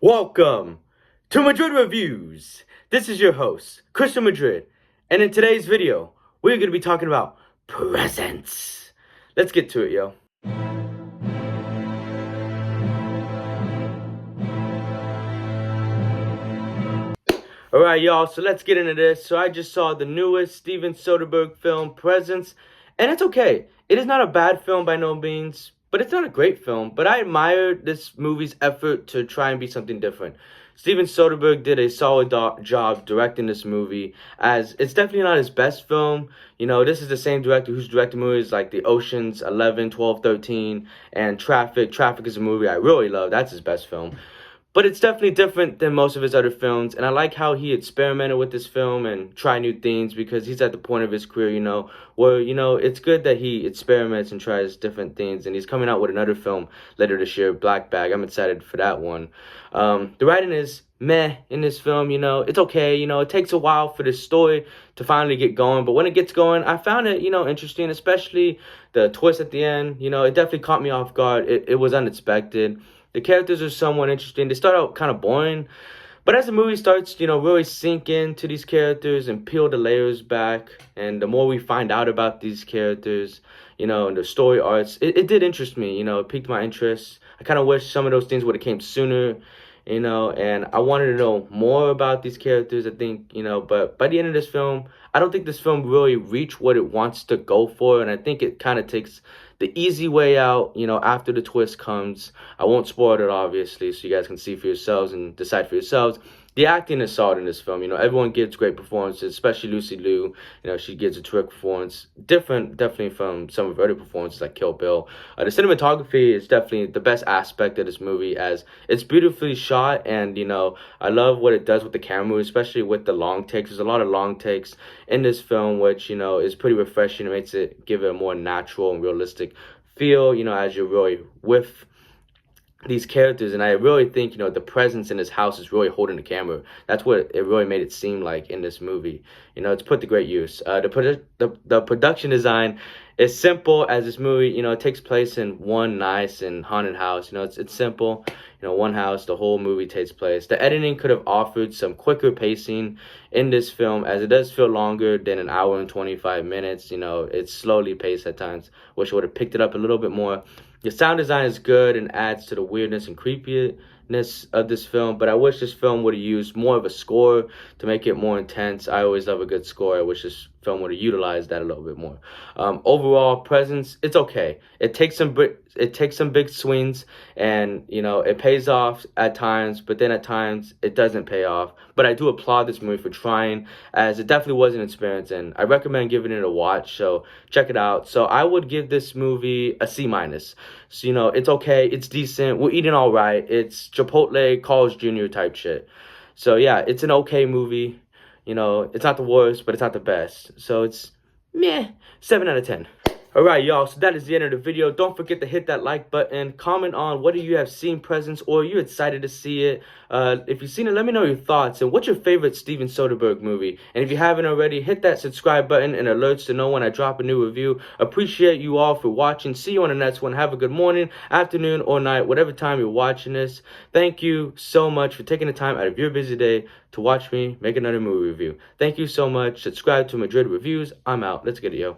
Welcome to Madrid Reviews. This is your host, Christian Madrid, and in today's video, we're going to be talking about presents. Let's get to it, yo. Alright, y'all, so let's get into this. So I just saw the newest Steven Soderbergh film, Presents, and it's okay. It is not a bad film by no means, but it's not a great film. But I admire this movie's effort to try and be something different. Steven Soderbergh did a solid job directing this movie, as it's definitely not his best film. You know, this is the same director who's directed movies like the Oceans 11, 12, 13, and Traffic. Traffic is a movie I really love. That's his best film. But it's definitely different than most of his other films, and I like how he experimented with this film and tried new things, because he's at the point of his career, where, it's good that he experiments and tries different things, and he's coming out with another film later this year, Black Bag. I'm excited for that one. The writing is meh in this film, it's okay, it takes a while for this story to finally get going, but when it gets going, I found it, interesting, especially the twist at the end, it definitely caught me off guard. It was unexpected. The characters are somewhat interesting. They start out kind of boring, but as the movie starts, really sink into these characters and peel the layers back, and the more we find out about these characters, and the story arcs, it did interest me, it piqued my interest. I kind of wish some of those things would have came sooner, and I wanted to know more about these characters, I think, but by the end of this film, I don't think this film really reached what it wants to go for, and I think it kind of takes the easy way out, after the twist comes. I won't spoil it, obviously, so you guys can see for yourselves and decide for yourselves. The acting is solid in this film. Everyone gives great performances, especially Lucy Liu. She gives a terrific performance. Different, definitely, from some of her other performances like Kill Bill. The cinematography is definitely the best aspect of this movie, as it's beautifully shot, and, I love what it does with the camera, especially with the long takes. There's a lot of long takes in this film, which, is pretty refreshing. It makes it give it a more natural and realistic feel, as you're really with these characters. And I really think, the presence in this house is really holding the camera. That's what it really made it seem like in this movie. It's put to great use. The production design is simple, as this movie, it takes place in one nice and haunted house. It's simple. One house, the whole movie takes place. The editing could have offered some quicker pacing in this film, as it does feel longer than an hour and 25 minutes. It's slowly paced at times. Wish I would have picked it up a little bit more. The sound design is good and adds to the weirdness and creepiness of this film, but I wish this film would have used more of a score to make it more intense. I always love a good score. I wish this film would have utilized that a little bit more. Overall, Presence, it's okay. It takes some big swings, and it pays off at times, but then at times it doesn't pay off. But I do applaud this movie for trying, as it definitely was an experience, and I recommend giving it a watch. So check it out. So I would give this movie a C minus. So it's okay. It's decent. We're eating all right. It's Chipotle Carl's Jr. type shit. So yeah, it's an okay movie. It's not the worst, but it's not the best. So it's meh, 7 out of 10. Alright, y'all, so that is the end of the video. Don't forget to hit that like button. Comment on whether you have seen Presents or are you excited to see it. If you've seen it, let me know your thoughts. And what's your favorite Steven Soderbergh movie? And if you haven't already, hit that subscribe button and alerts to know when I drop a new review. Appreciate you all for watching. See you on the next one. Have a good morning, afternoon, or night, whatever time you're watching this. Thank you so much for taking the time out of your busy day to watch me make another movie review. Thank you so much. Subscribe to Madrid Reviews. I'm out. Let's get it, yo.